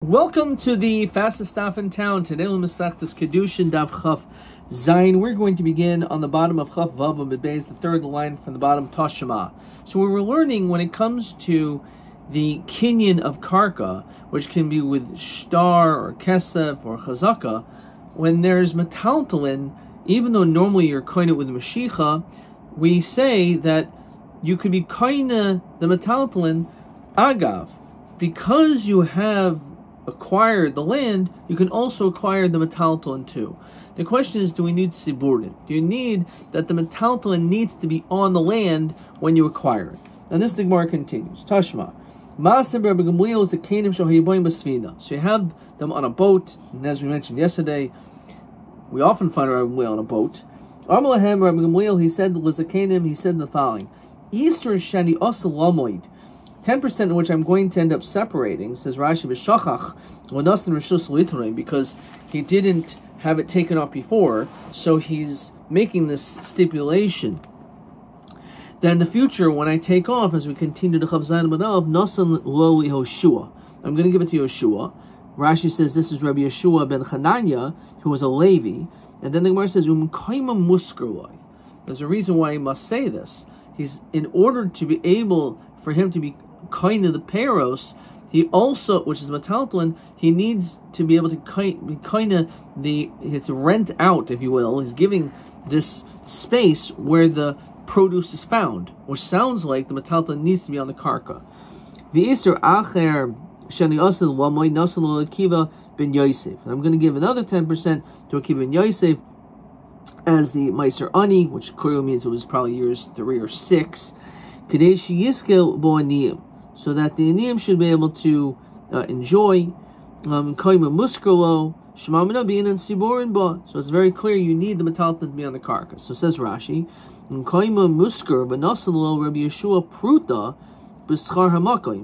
Welcome to the fastest stop in town. Today we'll Masechtas Kiddushin Daf Chaf Zayin. We're going to begin on the bottom of Chaf Vav Beis, the third line from the bottom, Tashema. So we were learning when it comes to the kinyan of karka, which can be with shtar or kesef or chazaka, when there's metaltalin, even though normally you're koine with mashicha, we say that you could be koine the metaltalin agav, because you have acquired the land, you can also acquire the metaltalin too. The question is, do we need siburin? Do you need that the metaltalin needs to be on the land when you acquire it? And this the Gemara continues. Tashma. Ma'aseh Rabbi Gamliel is the kanim shahayiboyim b'sfina. So you have them on a boat, and as we mentioned yesterday, we often find Rabbi Gamliel on a boat. Amalahem Rabbi Gamliel, he said the following: Easter shani osel lamoid. 10% in which I'm going to end up separating, says Rashi, b'shachach l'nasan rishus litrei, because he didn't have it taken off before, so he's making this stipulation. Then in the future, when I take off, as we continue to Chav Zayin B'Av, nasan lo li Yoshua. I'm going to give it to Yoshua. Rashi says this is Rabbi Yeshua ben Chananya, who was a Levi, and then the Gemara says kaima muskerloi. There's a reason why he must say this. He's in order to be able for him to be kind of the peros, he also, which is metaltalin, he needs to be able to be kind of his rent out, if you will. He's giving this space where the produce is found, which sounds like the metaltalin needs to be on the karka. V'isur acher shani asel lamoy nasan l'Akiva ben Yosef. And I'm going to give another 10% to Akiva ben Yosef as the Meiser Ani, which clearly means it was probably years 3 or 6. So that the aniyim should be able to enjoy. So it's very clear you need the metaltalin to be on the carcass. So says Rashi,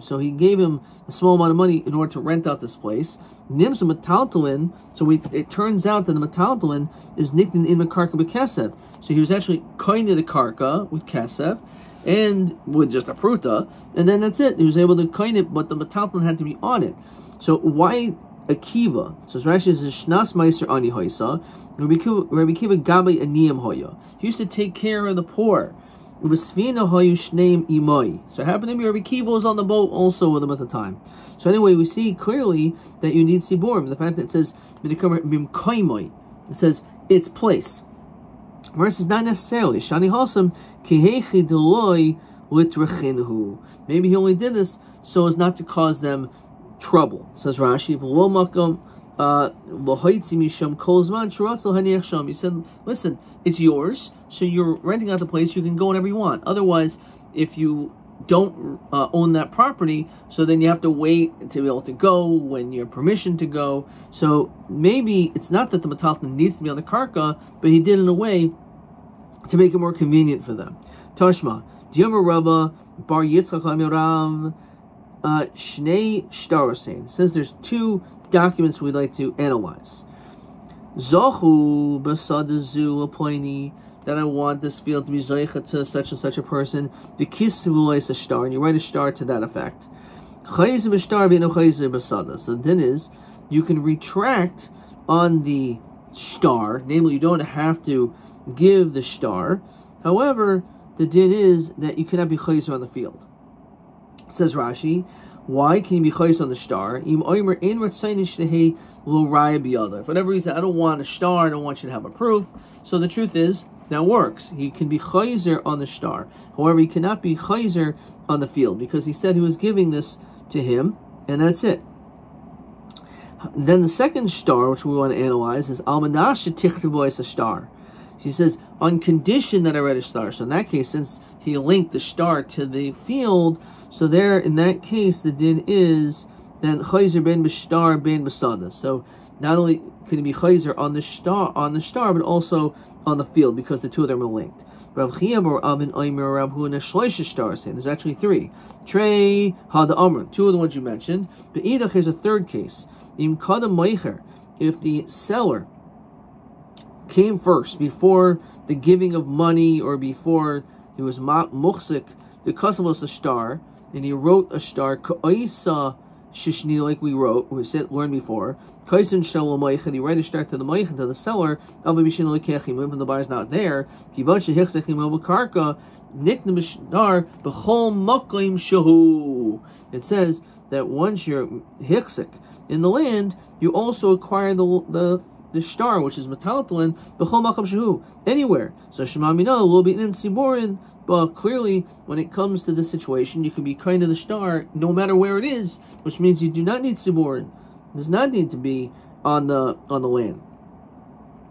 so he gave him a small amount of money in order to rent out this place. So it turns out that the metaltalin is nicknamed in the karka b'kesef. So he was actually kind of the karka with kesef, and with just a pruta, and then that's it. He was able to kind it, but the metaltalin had to be on it. So why Akiva? So Rashi says Shnas Meiser Ani Hoysa. Rabbi Akiva Gabi Aniyam Hoya. He used to take care of the poor. It was Svina Hoyu Shneim Imoi. So it happened to be Rabbi Akiva was on the boat also with him at the time. So anyway, we see clearly that you need Siborim. The fact that it says it says its place. Versus not necessarily. Shani Hasam Kihechi Deloy Litrachinhu. Maybe he only did this so as not to cause them trouble. Says Rashi, he said, listen, it's yours, so you're renting out the place, you can go whenever you want. Otherwise, if you don't own that property, so then you have to wait to be able to go when you have permission to go. So maybe it's not that the metaltalin needs to be on the karka, but he did it in a way to make it more convenient for them. Tashma, Diyamar Rabba Bar Yitzchak Amirav Shnei Shtarosein. Says there's 2 documents we'd like to analyze. Zochu Basadazu Laplaini, that I want this field to be zoicha to such and such a person. The kiss is a star, and you write a star to that effect. So the din is, you can retract on the star, namely you don't have to give the star. However, the din is that you cannot be chayzer on the field. Says Rashi, why can you be chayzer on the star? For whatever reason, I don't want a star, I don't want you to have a proof. So the truth is, that works. He can be chayzer on the star. However, he cannot be chayzer on the field, because he said he was giving this to him, and that's it. Then the second star, which we want to analyze, is Almanash Tichtaboy is a star. She says, on condition that I read a star. So in that case, since he linked the star to the field, so there, in that case, the din is then chayzer ben b'shtar ben b'sada. So not only can he be chayzer on the star, but also on the field, because the 2 of them are linked. Rav Chiyam or Avin Omer Rav Huna Shloisha stars saying there's actually 3. Trey Hada Amr, 2 of the ones you mentioned. But Idach is a third case. Im Kadam Meicher, if the seller came first before the giving of money or before he was muchsik, the custom was a star, and he wrote a star Ka'isa Shishni, like we learned before. Kaisin Shalom Moichin, you write a start to the Moichin, to the seller, Albabishin Lekechim, even the buyer's not there. Kivan Shehichsechim Karka, Nikna Mishdar, Bechol Moklim Shahu. It says that once you're Hichsek in the land, you also acquire the star, which is metaltalin, Bechol Makam Shahu, anywhere. So Shema Mina, will be in Siborin. But clearly, when it comes to this situation, you can be kind of the star no matter where it is, which means you do not need Siborin. It does not need to be on the land.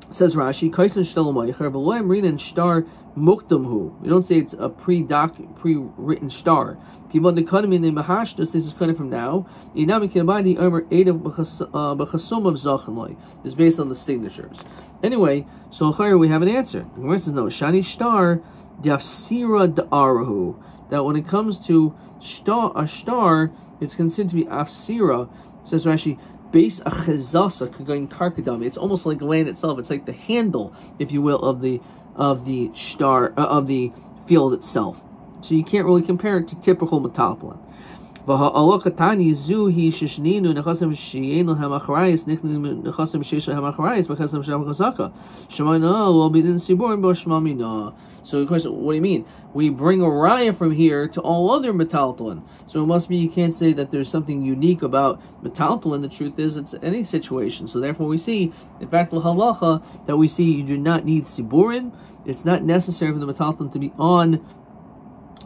Says Rashi, Kaisan Shtelamaycher, Veloim Rinan Star Mukdamhu. We don't say it's a pre-written star. Kivon the Kanamin in Mahashtas, this is kind of from now. Inami Kinabadi Omer Edav Bachasum of Zachanloi. It's based on the signatures. Anyway, so here we have an answer. The Gemara says no, Shani Star. Dafsira da'arahu, that when it comes to a star, it's considered to be afsira. Says Rashi, base a chezasa kagain karkadam. It's almost like land itself. It's like the handle, if you will, of the star of the field itself. So you can't really compare it to typical metaltalin. V'ha'alokatani zuhi sheshninu nechasem sheyenu hamacharayis nichnu nechasem sheisha hamacharayis b'chasem shavachazaka shemana lo b'din siborin bo shmamina. So the question, what do you mean? We bring a raya from here to all other metaltalin. So it must be you can't say that there's something unique about metaltalin. The truth is it's any situation. So therefore we see, in fact, the halacha that we see you do not need siborin. It's not necessary for the metaltalin to be on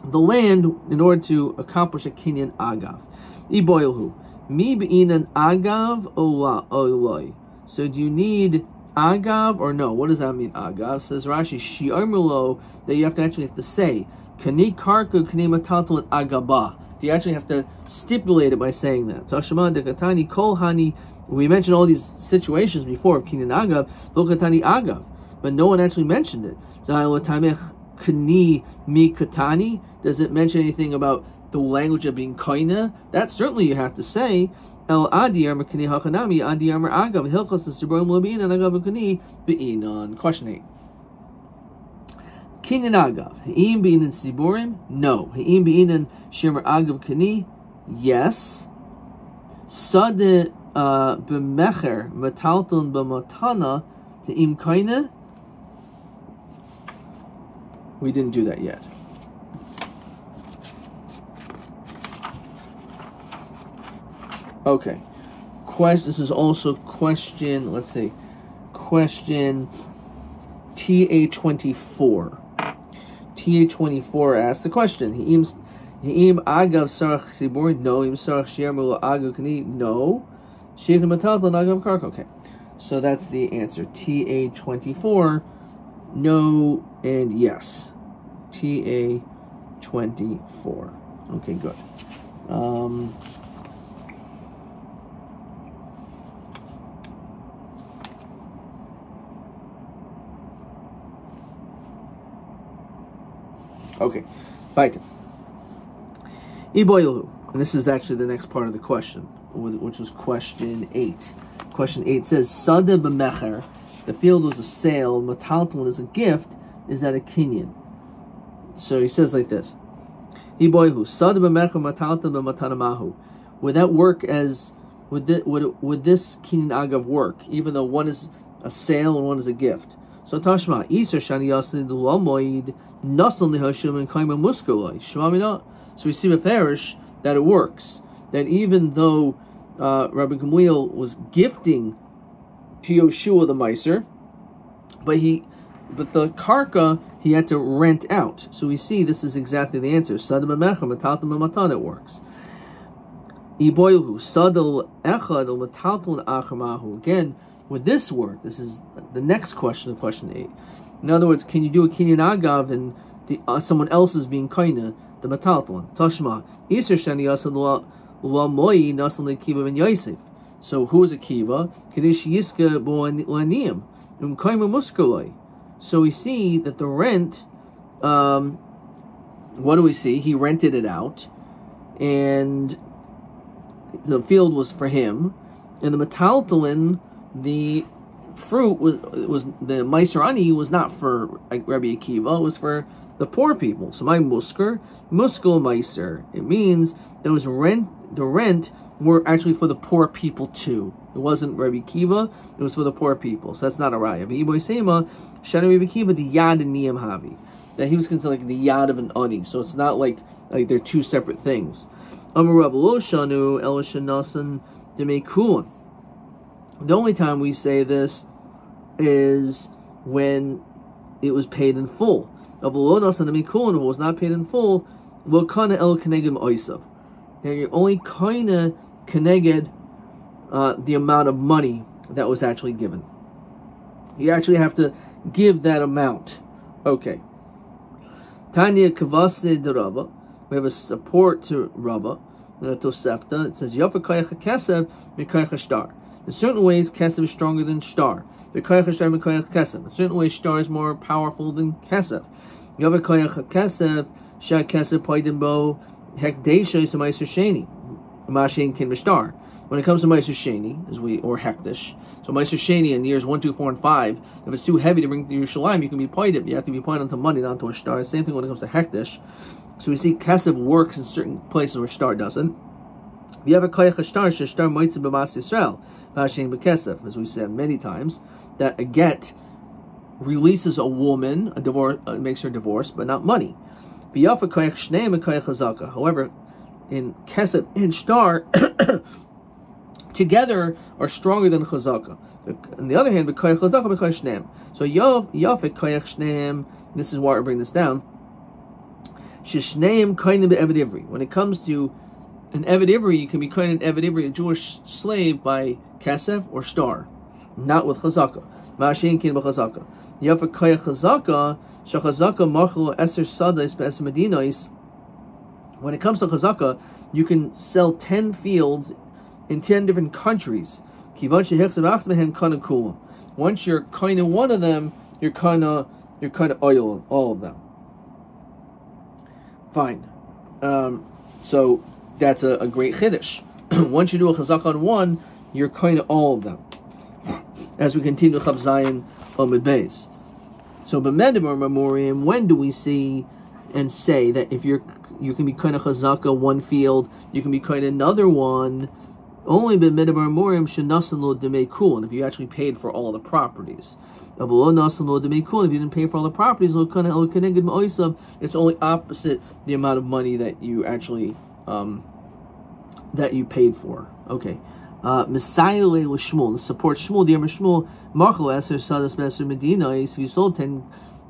the land in order to accomplish a kinyan agav. Iboilhu mi be'inan agav oloi. So do you need agav or no? What does that mean, agav? Says Rashi, shi'armulo, that you have to say kani karku kani metaltalin agaba. You actually have to stipulate it by saying that. Tashma dekatani kol hani. We mentioned all these situations before of kinyan agav, lokatani agav, but no one actually mentioned it. Kani mi katani. Does it mention anything about the language of being kaina? That certainly you have to say. El adi armor kani hakanami adi armor agav hilchos l'siborim lobin and agav kani beinon. Question 8. Kinyan agav heim beinon siborim? No. Heim beinon shemer agav kani? Yes. Sade b'mecher metalton b'matana heim kaina? We didn't do that yet. Okay. This is also question, let's see, question TA24. TA24 asks the question, He'im agav sarach sibor? No. He'im sarach shi'armu agav kani? No. Sheikh matal agav karka? Okay. So that's the answer. TA24. No and yes. TA24. Okay, good. Okay, weiter. Iboilu. And this is actually the next part of the question, which was question 8. Question 8 says, Sada b'mecher, the field was a sale, metaltalin is a gift, is that a kinyan? So he says like this, Iboilu, Sada b'mecher metaltalin b'matanamahu. Would that work as, would this kinyan agav work, even though one is a sale and one is a gift? So Tashma, Isar Shani Yasin Dulamoid, Nasan Lihashim and Kaima Muskaloi. Shmamina. So we see with Farish that it works. That even though Rabbi Gamliel was gifting to Yoshua the Meiser, but the Karka he had to rent out. So we see this is exactly the answer. Sadam Mechem, Matatam Matan, it works. Iboilhu, Sadal Echad, Matalton Achamahu. Again, would this work? This is the next question of question 8. In other words, can you do a kinyan agav and someone else is being kaina, the metaltalin? Tashma, Isar Shani Yasad La Moi Nasan Kiva ben Yosef. So who is a kiva? Kadish Yiska Boaniim, Kaima Muskaloi. So we see that the rent, what do we see? He rented it out, and the field was for him, and the metaltalin, the fruit was the Meiserani was not for Rabbi Akiva, it was for the poor people. So my musker, muskel meiser, it means that it was the rent were actually for the poor people too. It wasn't Rabbi Kiva, it was for the poor people. So that's not a raya. That he was considered like the yad of an ani. So it's not like they're two separate things. The only time we say this is when it was paid in full. If it was not paid in full, you're only kind of connected the amount of money that was actually given. You actually have to give that amount. Okay. Tanya Kavase de Rabba. We have a support to Rabba. Tosefta. It says Yafa Kayach Kesev Mikayach Shtar. In certain ways, Kesev is stronger than Shtar. Mikayach Shtar Mikayach Kesev. In certain ways, Shtar is more powerful than Kesev. Yafa Kayach Kesev Shah Kesev Paidimbo Hekdesha is a Meiser Sheni. Mashin Kin Mishtar. When it comes to Meiser Sheni, or Hektish, so Meiser Sheni in years 1, 2, 4, and 5, if it's too heavy to bring to Yerushalayim, you can be pointed. You have to be pointed onto money, not onto a star. Same thing when it comes to Hektish. So we see Kesev works in certain places where star doesn't. You have a Koyach Shtar, Shtar Moitzim B'Mas Yisrael, Mashin B'Kesev, as we said many times, that a get releases a woman, a divorce, makes her divorce, but not money. However, in Kesev and Shtar, together are stronger than Chazaka. On the other hand, B'Koyach Chazaka, B'Koyach Shneim. So Yafet Koyach Shneim, this is why I bring this down, Shishneim Koynim Be'Eved Ivri. When it comes to an Eved Ivri, you can be Koynim Eved Ivri, a Jewish slave, by Kesev or Shtar, not with Chazaka. Ma'ashin Kin B'Chazaka. Yafet Koyach Chazaka, Shachazaka Machlo Eser Sadais Be'Eser Medinais. When it comes to Chazaka, you can sell 10 fields in 10 different countries. Once you're kind of one of them, you're kind of oil all of them. Fine. So that's a great chiddush. Once you do a chazak on one, you're kind of all of them. As we continue Chav Zayin Amud Beis. So b'medimor memoriam, when do we see and say that if you can be kind of chazaka one field, you can be kind of another one? Only b'medimor memoriam shenasan lo demei kul, and if you actually paid for all the properties. If you didn't pay for all the properties, it's only opposite the amount of money that you actually that you paid for. Okay. Messiah Shmuel, the support Shmuel, the Amr Shmuel, Marchel Eser Sadas Beser Medina. If you sold 10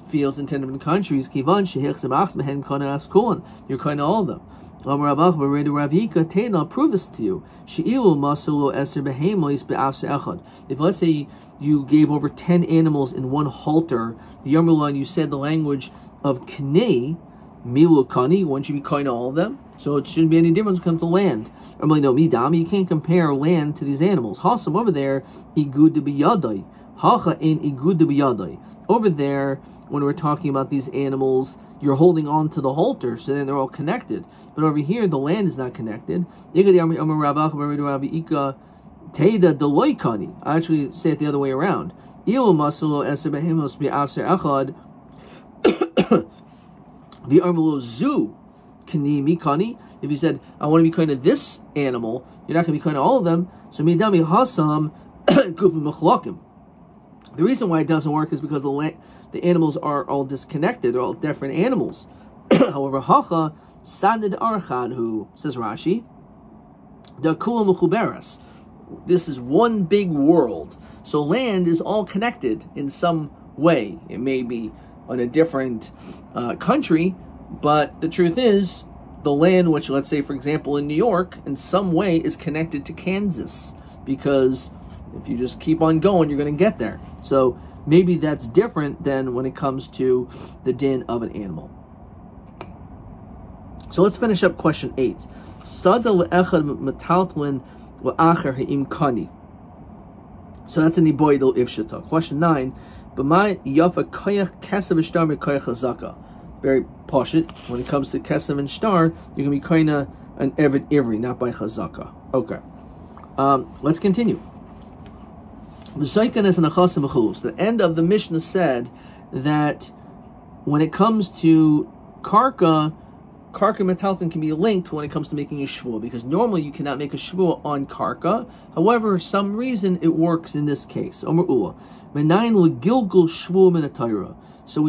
fields in 10 different countries, Kivan Shehechzem Achsmehen Kana Askulon, you're kind of all of them. Amr Rabach Beredu Ravika Tena, I'll prove this to you. Sheilu Masulo Eser Behemois Be'afse Echad. If let's say you gave over 10 animals in one halter, the Yomrulan, you said the language of Knei, Milu Kani, one should be kind of all of them. So it shouldn't be any difference when it comes to land. You can't compare land to these animals. Hasam over there, igud biyadai. Hacha in igud biyadai. Over there, when we're talking about these animals, you're holding on to the halter, so then they're all connected. But over here, the land is not connected. I actually say it the other way around. The armalo zu. If you said, I want to be kind of this animal, you're not going to be kind of all of them. So midami hasam kupim machlakim. The reason why it doesn't work is because the animals are all disconnected. They're all different animals. However, hacha sadid archadhu, says Rashi, the kula mechuberas. This is one big world. So land is all connected in some way. It may be on a different country, but the truth is, the land, which let's say, for example, in New York, in some way is connected to Kansas, because if you just keep on going, you're going to get there. So maybe that's different than when it comes to the din of an animal. So let's finish up question 8. So that's in Iboidal Ifshita. Question 9. Very poshut. When it comes to Kesem and Shtar, you can be kind of an Eved Ivri, not by Chazaka. Okay. Let's continue. The end of the Mishnah said that when it comes to Karka karka metalton can be linked when it comes to making a shvua, because normally you cannot make a shvua on karka. However, for some reason it works in this case. So we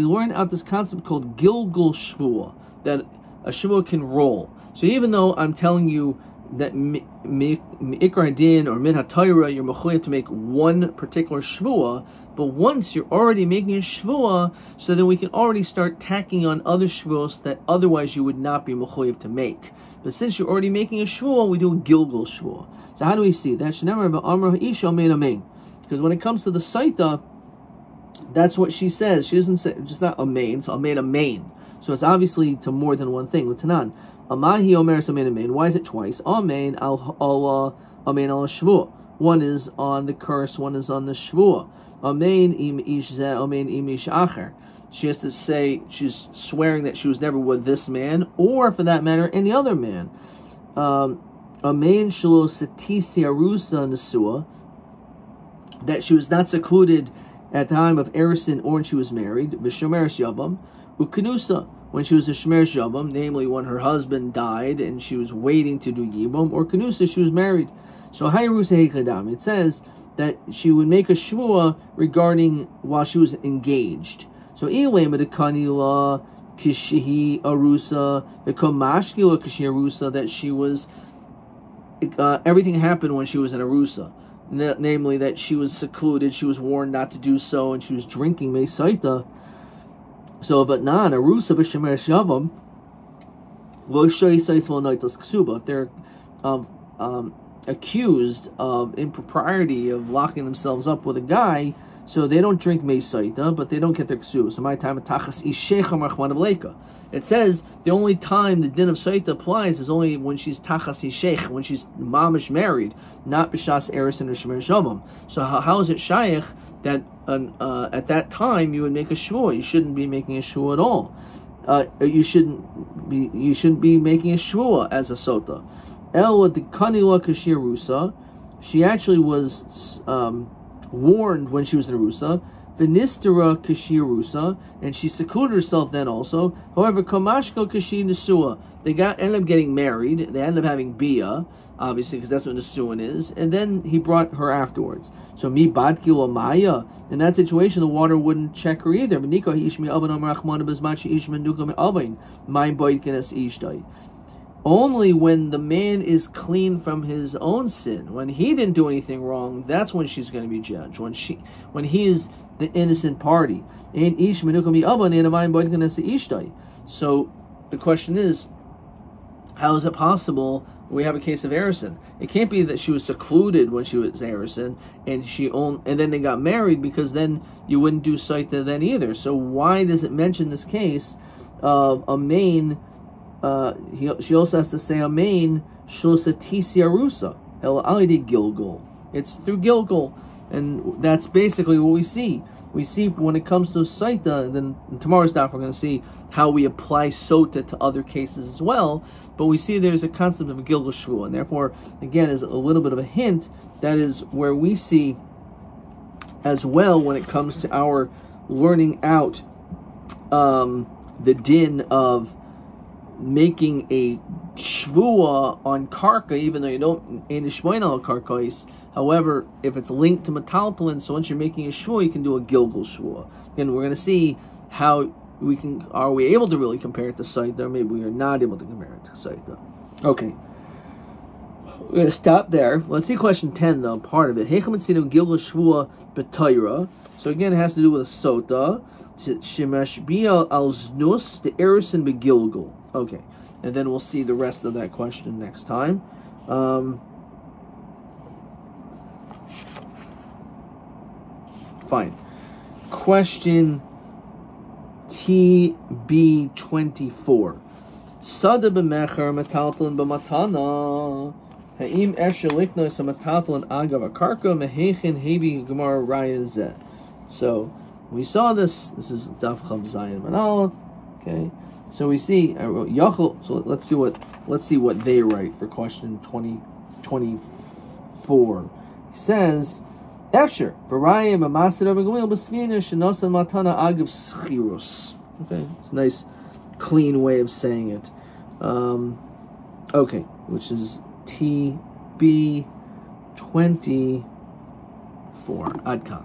learn out this concept called gilgul shvua, that a shvua can roll. So even though I'm telling you that Ikra Din or Min HaTorah, you're mechuyev to make one particular shvua, but once you're already making a shvua, so then we can already start tacking on other shvuos that otherwise you would not be mechuyev to make. But since you're already making a shvua, we do a gilgul shvua. So how do we see that? Because when it comes to the saita, that's what she says. She doesn't say just not amen, so amen amen. So it's obviously to more than one thing. L'tanan. Amahi omer amen amen. Why is it twice? Amen al amen al shvua. One is on the curse, one is on the shvua. Amen im ish zeh, amen im ish acher. She has to say she's swearing that she was never with this man, or for that matter, any other man. Amen shelo setisi arusa nesua. That she was not secluded at the time of erison or when she was married. V'shomeres yavam ukenusa, when she was a Shemeres Yavam, namely when her husband died and she was waiting to do Yibam, or Kenusa, she was married. So Hayrusa Hekadam, it says that she would make a Shvua regarding while she was engaged. So Ilema de Kanila Kishihi Arusa, the Komashkila Kishi Arusa, that she was everything happened when she was in Arusa. Namely that she was secluded, she was warned not to do so, and she was drinking Mesaita. So, but non a rus of a shemeres yavam, if they're accused of impropriety of locking themselves up with a guy, so they don't drink mesaita, but they don't get their ksuba. So my time tachas ishechem rachman avleika. It says the only time the din of saita applies is only when she's tachas ishech, when she's mamish married, not b'shas erison or shemeres yavam. So how is it shaykh that at that time you would make a shvua? You shouldn't be making a shvua at all. You shouldn't be making a shvua as a sota. El de kanila kashir rusa. She actually was warned when she was in Rusa. Vinistera kashir rusa, and she secluded herself then also. However, kamashko kashir nesua. They ended up getting married. They ended up having bia, obviously, because that's what nesuin is. And then he brought her afterwards. So mi badki lo maya. In that situation, the water wouldn't check her either. Only when the man is clean from his own sin, when he didn't do anything wrong, that's when she's going to be judged. When he is the innocent party. So the question is, how is it possible we have a case of erison? It can't be that she was secluded when she was erison and then they got married, because then you wouldn't do saita then either. So why does it mention this case of a main? She also has to say a main shosatisi arusa el alidi gilgul. It's through gilgul, and that's basically what we see. We see when it comes to saita, and then in tomorrow's daf we're going to see how we apply sota to other cases as well. But we see there's a concept of a gilgul shvua, and therefore, again, is a little bit of a hint. That is where we see as well when it comes to our learning out the din of making a shvua on karka, even though you don't in the shmoina al karkais. However, if it's linked to metaltalin, so once you're making a shvua, you can do a gilgul shvua. Again, we're going to see how are we able to really compare it to saita, or maybe we are not able to compare it to saita. Okay, we're going to stop there. Let's see question 10 though, part of it. Heichamatzinu gilgul shvua b'tayra. So again, it has to do with a sota. Shemashbia al znus the erison begilgul. Okay, and then we'll see the rest of that question next time. Fine. Question TB24. Sada b'mecher metaltalin b'matana. Ha'im efshel liknos metaltalin agav akarka mehechin hebi gemara raya zeh. So we saw this. This is Daf Chav Zayin Manala. Okay. So we see I wrote Yachol. So let's see what they write for question 2024. He says, Efsher Varayim Amasid of Gamil Basvina Shenosan Matana Agav Schirus. Okay, it's a nice clean way of saying it. Okay, which is TB24. Adkan.